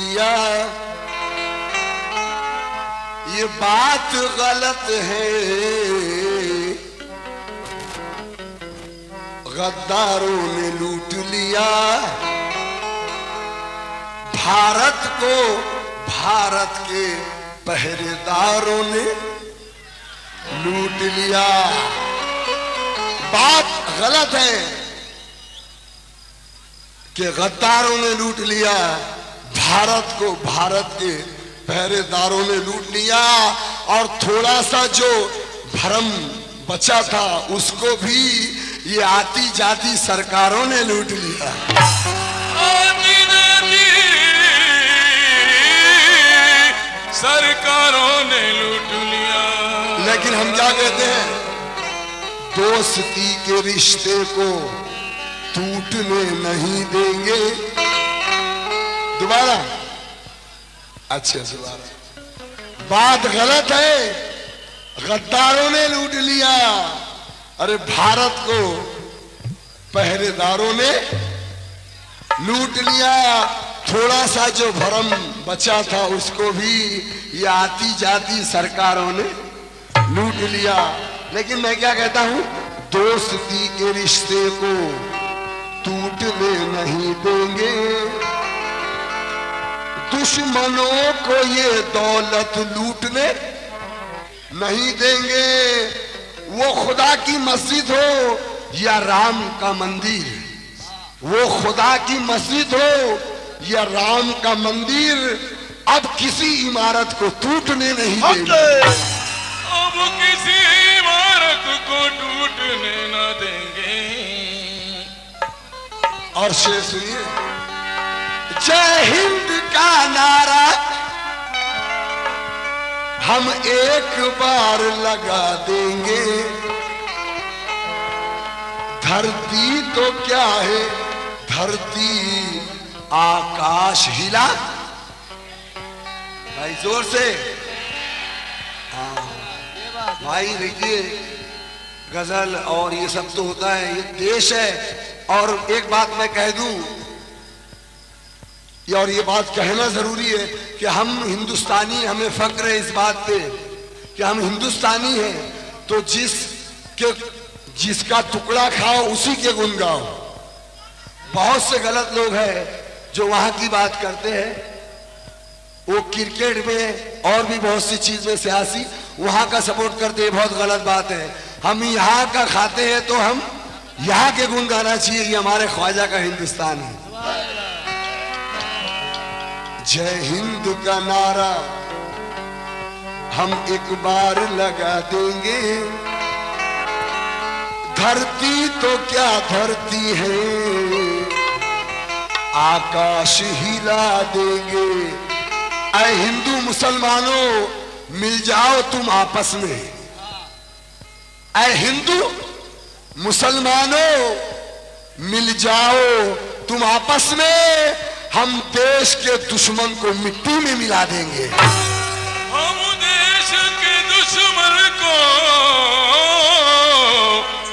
लिया। ये बात गलत है, गद्दारों ने लूट लिया भारत को, भारत के पहरेदारों ने लूट लिया। बात गलत है कि गद्दारों ने लूट लिया भारत को, भारत के पहरेदारों ने लूट लिया, और थोड़ा सा जो भ्रम बचा था उसको भी ये आती जाती सरकारों ने लूट लिया। सरकारों ने लूट लिया। लेकिन हम क्या कहते हैं, दोस्ती के रिश्ते को टूटने नहीं देंगे। दोबारा, अच्छा दोबारा। बात गलत है, गद्दारों ने लूट लिया, अरे भारत को पहरेदारों ने लूट लिया। थोड़ा सा जो भ्रम बचा था उसको भी ये आती जाती सरकारों ने लूट लिया। लेकिन मैं क्या कहता हूं, दोस्ती के रिश्ते को टूटने नहीं देंगे, दुश्मनों को ये दौलत लूटने नहीं देंगे। वो खुदा की मस्जिद हो या राम का मंदिर, वो खुदा की मस्जिद हो या राम का मंदिर, अब किसी इमारत को टूटने नहीं देंगे। अब किसी इमारत को टूटने न देंगे। और शेर सुनिए, जय हिंद का नारा हम एक बार लगा देंगे। धरती तो क्या है, धरती आकाश हिला। भाई जोर से, हाँ भाई देखिए, गजल और ये सब तो होता है, ये देश है। और एक बात मैं कह दूं, और ये बात कहना जरूरी है कि हम हिंदुस्तानी, हमें फक्र है इस बात पे कि हम हिंदुस्तानी हैं। तो जिसका टुकड़ा खाओ उसी के गुण गाओ। बहुत से गलत लोग हैं जो वहां की बात करते हैं, वो क्रिकेट में और भी बहुत सी चीज में सियासी वहां का सपोर्ट करते हैं, बहुत गलत बात है। हम यहाँ का खाते हैं तो हम यहाँ के गुण गाना चाहिए, ये हमारे ख्वाजा का हिंदुस्तान है। जय हिंद का नारा हम एक बार लगा देंगे। धरती तो क्या धरती है, आकाश हिला देंगे। ऐ हिंदू मुसलमानों मिल जाओ तुम आपस में, ऐ हिंदू मुसलमानों मिल जाओ तुम आपस में, हम देश के दुश्मन को मिट्टी में मिला देंगे। हम देश के दुश्मन को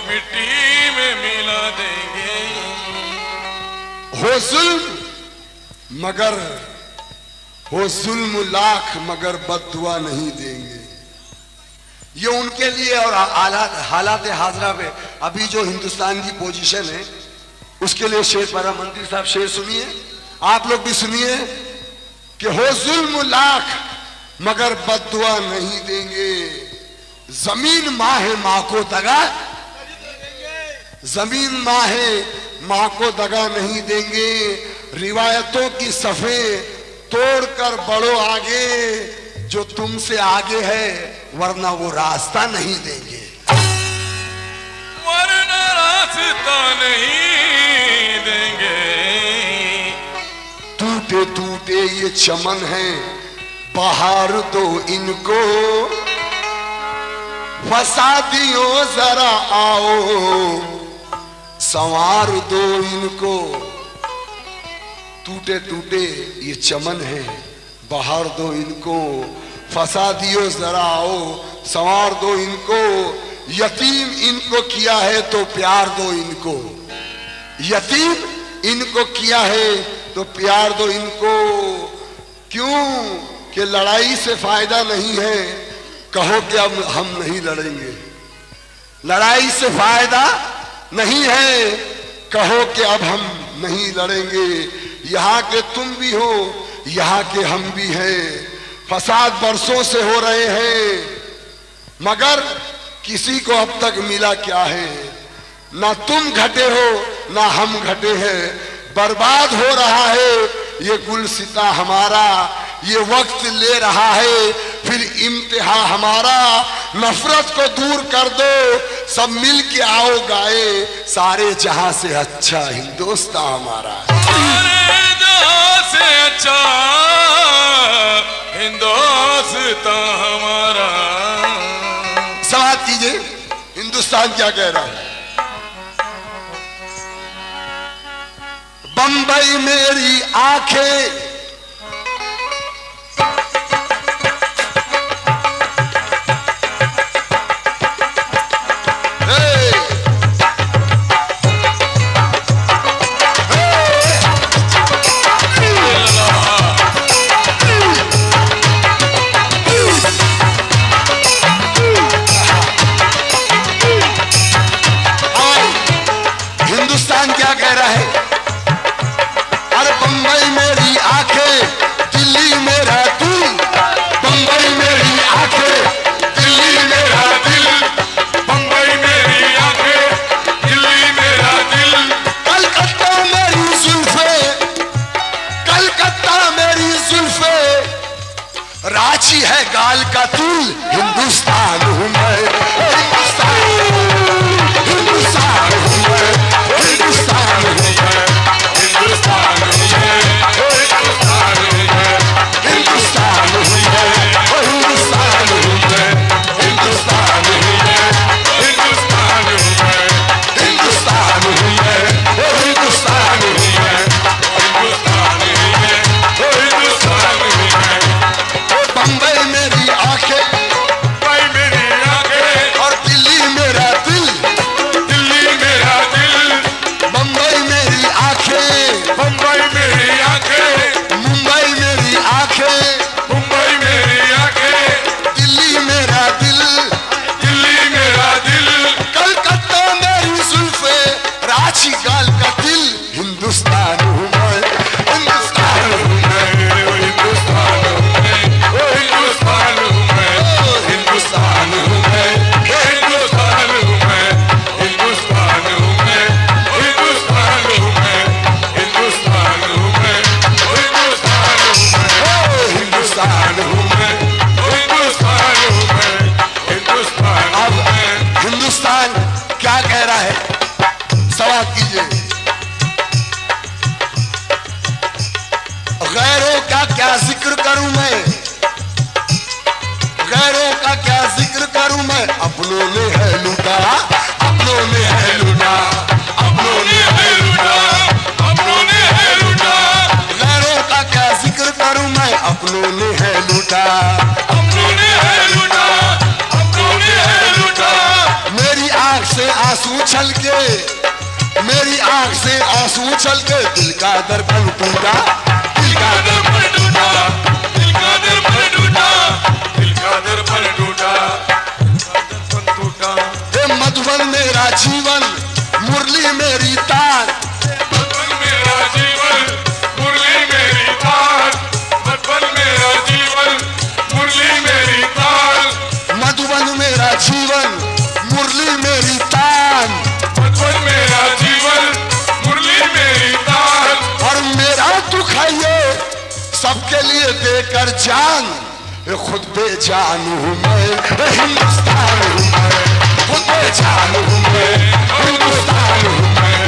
मिट्टी में मिला देंगे। हो जुल्म मगर, हो जुल्म लाख मगर बद्दुआ नहीं देंगे। ये उनके लिए। और हालात हाजरा पे अभी जो हिंदुस्तान की पोजीशन है उसके लिए शेर परा मंत्री साहब शेर सुनिए, आप लोग भी सुनिए कि हो जुल्म लाख मगर बद्दुआ नहीं देंगे। जमीन माँ है माँ को दगा, जमीन माँ है माँ को दगा नहीं देंगे। रिवायतों की सफे तोड़कर बढ़ो आगे, जो तुमसे आगे है वरना वो रास्ता नहीं देंगे। वरना रास्ता नहीं देंगे। टूटे टूटे ये चमन है, बहार दो इनको, फसादियों जरा आओ संवार दो इनको। टूटे टूटे ये चमन है, बहार दो इनको, फसादियों जरा आओ संवार दो इनको। यतीम इनको किया है तो प्यार दो इनको, यतीम इनको किया है तो प्यार दो इनको। क्यों कि लड़ाई से फायदा नहीं है, कहो कि अब हम नहीं लड़ेंगे। लड़ाई से फायदा नहीं है, कहो कि अब हम नहीं लड़ेंगे। यहाँ के तुम भी हो, यहाँ के हम भी हैं। फसाद बरसों से हो रहे हैं, मगर किसी को अब तक मिला क्या है? ना तुम घटे हो ना हम घटे हैं। बर्बाद हो रहा है ये गुलसिता हमारा, ये वक्त ले रहा है फिर इम्तिहा हमारा। नफरत को दूर कर दो, सब मिल के आओ गाए, सारे जहां से अच्छा हिंदुस्तान हमारा। सारे जहां से अच्छा हिंदुस्तान हमारा। सवाल कीजिए हिंदुस्तान क्या कह रहा है? बंबई मेरी आंखें हिंदुस्तान क्या कह रहा है? अरे बंबई मेरी आंखें, दिल्ली मेरा दिल। बंबई मेरी आंखें, दिल्ली मेरा दिल। बंबई मेरी आंखें, दिल्ली मेरा दिल। कलकत्ता मेरी जुल्फे, कलकत्ता मेरी जुल्फे। रांची है गाल का तिल। हिंदुस्तान हूँ मैं, हिंदुस्तान, हिंदुस्तान हूँ मैं, हिंदुस्तान हूँ मैं, हिंदुस्तान है, हिंदुस्तान है, हिंदुस्तान हूँ मैं, हिंदुस्तान हूँ मैं, हिंदुस्तान हूँ मैं, हिंदुस्तान है, हिंदुस्तान हूँ मैं, हिंदुस्तान हूँ मैं। हिंदुस्तान है, हिंदुस्तान है। बंबई मेरी आंखें बंबई मेरी आंखें और दिल्ली मेरा दिल। दिल्ली मेरा दिल। बंबई मेरी आंखें, बंबई मेरी आंखें मुंबई मेरी आंखें, मुंबई मेरी आंखें दिल्ली मेरा दिल। दिल्ली मेरा दिल। कलकत्ता मेरी जुल्फे, रांची गाल का दिल। हिंदुस्तान हूँ मैं, हिंदुस्तान हूँ मैं, हिंदुस्तान है, हिंदुस्तान है, हिंदुस्तान हूँ मैं। हिंदुस्तान है, हिंदुस्तान है, हिंदुस्तान है, हिंदुस्तान है, हिंदुस्तान हूँ मैं। हिंदुस्तान है, हिंदुस्तान अब है। हिंदुस्तान क्या कह रहा है? सवाल कीजिए। गैरों का क्या जिक्र करूं मैं, गैरों का क्या जिक्र करूं मैं। अपनों ने है लूटा, अपनों ने है लूटा, अपनों ने है लूटा, अपनों ने है लूटा। गैरों का क्या जिक्र करूं मैं। अपनों ने है लूटा, अपनों ने है लूटा, अपनों ने है लूटा। मेरी आंख से आंसू छलके, मेरी आंख से आंसू छलके। दिल का दर्पण टूटा, दिल का दर्पण टूटा, दिल का दर्पण टूटा, दिल का दर्पण टूटा, दर्पण टूटा। हे मधुबन मेरा जीवन, मुरली मेरी तार। मधुबन मेरा जीवन, मुरली मेरी तार। मधुबन मेरा जीवन, मुरली मेरी तार। मधुबन मेरा जीवन, मुरली मेरी तान। मधुबन मेरा जीवन, मुरली मेरी तार। और मेरा दुख है ये सबके लिए देकर जान। ये खुद बेजान हूँ मैं, हिंदुस्तान हूँ मैं, खुद बेजान हूँ मैं, हिंदुस्तान हूँ मैं,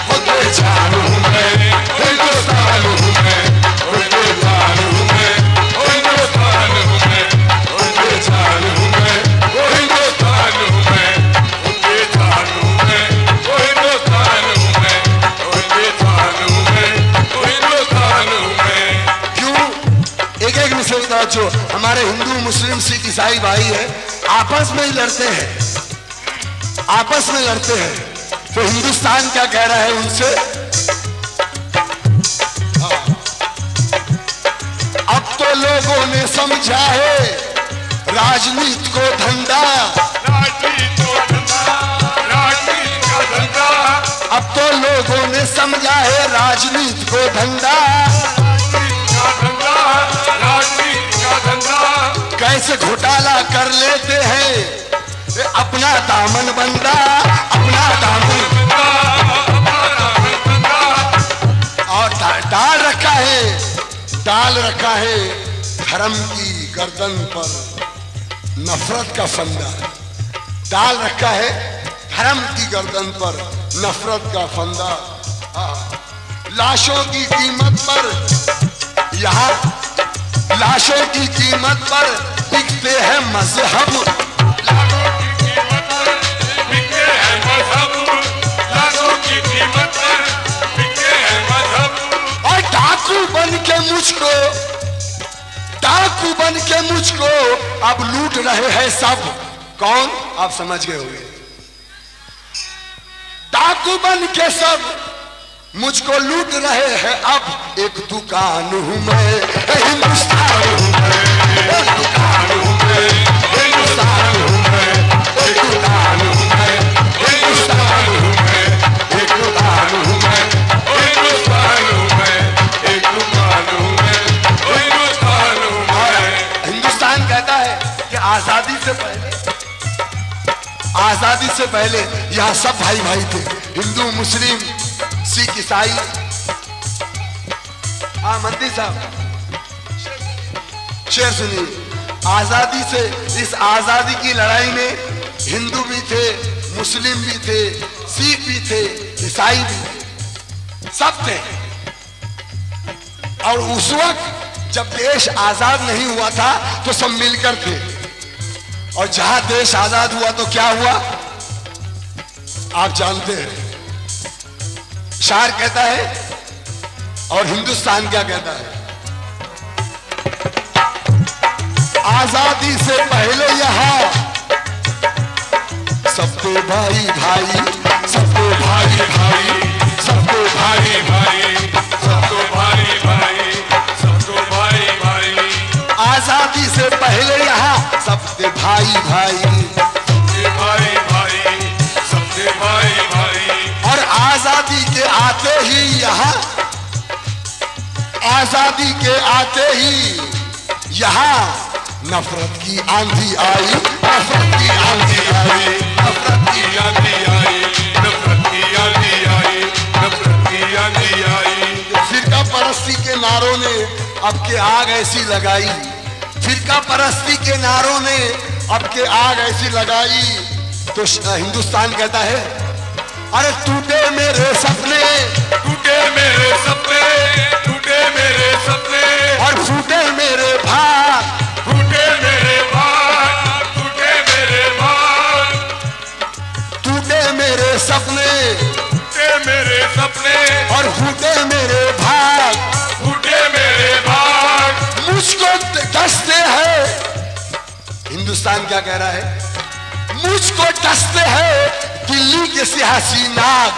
खुद बेजान हूँ मैं, हिंदुस्तान हूँ मैं, खुद बेजान हूँ मैं, हिंदुस्तान हूँ मैं, खुद बेजान हूँ मैं। हिंदुस्तान हूँ मैं, हिंदुस्तान हूँ मैं, हिंदुस्तान हूँ मैं, हिंदुस्तान हूँ मैं, हिंदुस्तान हूँ मैं। क्यों? एक एक मिसल का जो हमारे हिंदू मुस्लिम सिख ईसाई भाई है आपस में ही लड़ते हैं, आपस में लड़ते हैं। तो हिंदुस्तान क्या कह रहा है उनसे? अब तो समझा है राजनीति को धंधा, राजनीति को धंधा, राजनीति का धंधा। अब तो लोगों ने समझा है राजनीति को धंधा, राजनीति का धंधा, राजनीति का धंधा। कैसे घोटाला कर लेते हैं अपना दामन बंदा, अपना दामन और डाल रखा है धर्म की गर्दन पर नफरत का फंदा, डाल रखा है धर्म की गर्दन पर नफरत का फंदा। लाशों की कीमत पर यहाँ लाशों की कीमत पर बिकते हैं मजहब, डाकू बन के मुझको अब लूट रहे हैं सब। कौन? आप समझ गए होंगे। डाकू बन के सब मुझको लूट रहे हैं अब। एक दुकान हूं मैं, हिंदुस्तान हूं मैं, एक दुकान हूं मैं, हिंदुस्तान हूं मैं, एक दुकान हूं मैं, हिंदुस्तान हूं मैं, एक दुकान हूं मैं, हिंदुस्तान हूं मैं, एक दुकान हूं मैं, हिंदुस्तान हूं मैं। हिंदुस्तान कहता है कि आजादी से पहले यहाँ सब भाई भाई थे, हिंदू मुस्लिम सिख ईसाई। मंत्री साहब शेर सुनिए। आजादी से, इस आजादी की लड़ाई में हिंदू भी थे, मुस्लिम भी थे, सिख भी थे, ईसाई भी थे, सब थे। और उस वक्त जब देश आजाद नहीं हुआ था तो सब मिलकर थे, और जहां देश आजाद हुआ तो क्या हुआ आप जानते हैं। शायर कहता है और हिंदुस्तान क्या कहता है, आजादी से पहले यहां सबके भाई भाई, सबके भाई भाई, सबके भाई भाई, सबको भाई भाई, सबको भाई भाई। आजादी से पहले यहाँ सबके भाई भाई, सबके भाई भाई, सबके भाई भाई। और आजादी के आते ही यहाँ, आजादी के आते ही यहाँ नफरत की आंधी आई, नफरत की आंधी आई, नफरत की आंधी आई, नफरत की आंधी आई, नफरत की आंधी आई। फिरका परस्ती के नारों ने अब के आग ऐसी लगाई, फिरका परस्ती के नारों ने अब के आग ऐसी लगाई। तो हिंदुस्तान कहता है अरे टूटे मेरे सपने, टूटे मेरे सपने, टूटे मेरे सपने, और फूटे मेरे भाग, टूटे मेरे भाग, टूटे मेरे भाग। टूटे मेरे सपने, टूटे मेरे सपने, और फूटे मेरे भाग, टूटे मेरे भाग। मुझको डसते हैं। हिंदुस्तान क्या कह रहा है, मुझको डसते हैं दिल्ली के सियासी नाग,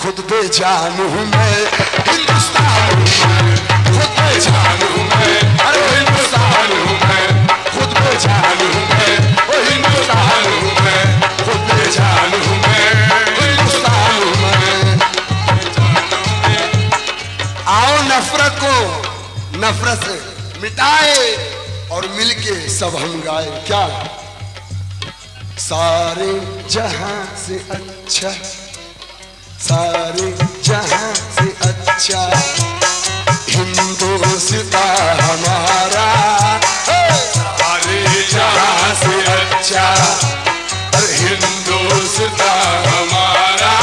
खुद बेजान हूं मैं, हिंदुस्तान हूं मैं, खुद बेजान हूं मैं, अरे हिंदुस्तान हूं मैं, खुद बेजान हूं मैं, ओ हिंदुस्तान हूं मैं, खुद बेजान हूं मैं, हिंदुस्तान हूं मैं। आओ नफरत से मिटाए और मिलके सब हम गाए। क्या? सारे जहां से अच्छा, सारे जहां से अच्छा हिंदुस्तान हमारा, सारे जहां से अच्छा हिंदुस्तान हमारा।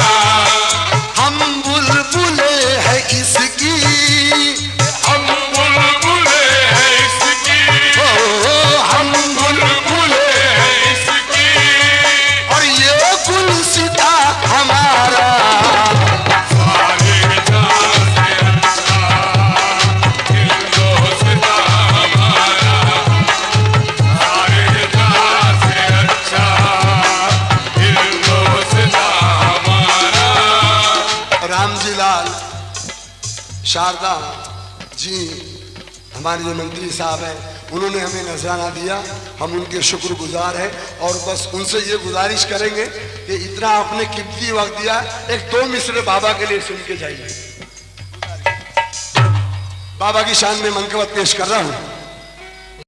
हम बुलबुले हैं इसकी, हम बुलबुले हैं इसकी, हम बुलबुले हैं इसकी। और ये गुलसिता हमारा। सारे जहां से अच्छा हिंदुस्तान हमारा, सारे जहां से अच्छा हिंदुस्तान हमारा। रामजी लाल शारदा जी हमारे जो मंत्री साहब हैं उन्होंने हमें नजराना दिया, हम उनके शुक्रगुजार हैं। और बस उनसे ये गुजारिश करेंगे कि इतना आपने कीमती वक्त दिया, एक 2 मिसरे बाबा के लिए सुन के जाइए। बाबा की शान में मनकबत पेश कर रहा हूं।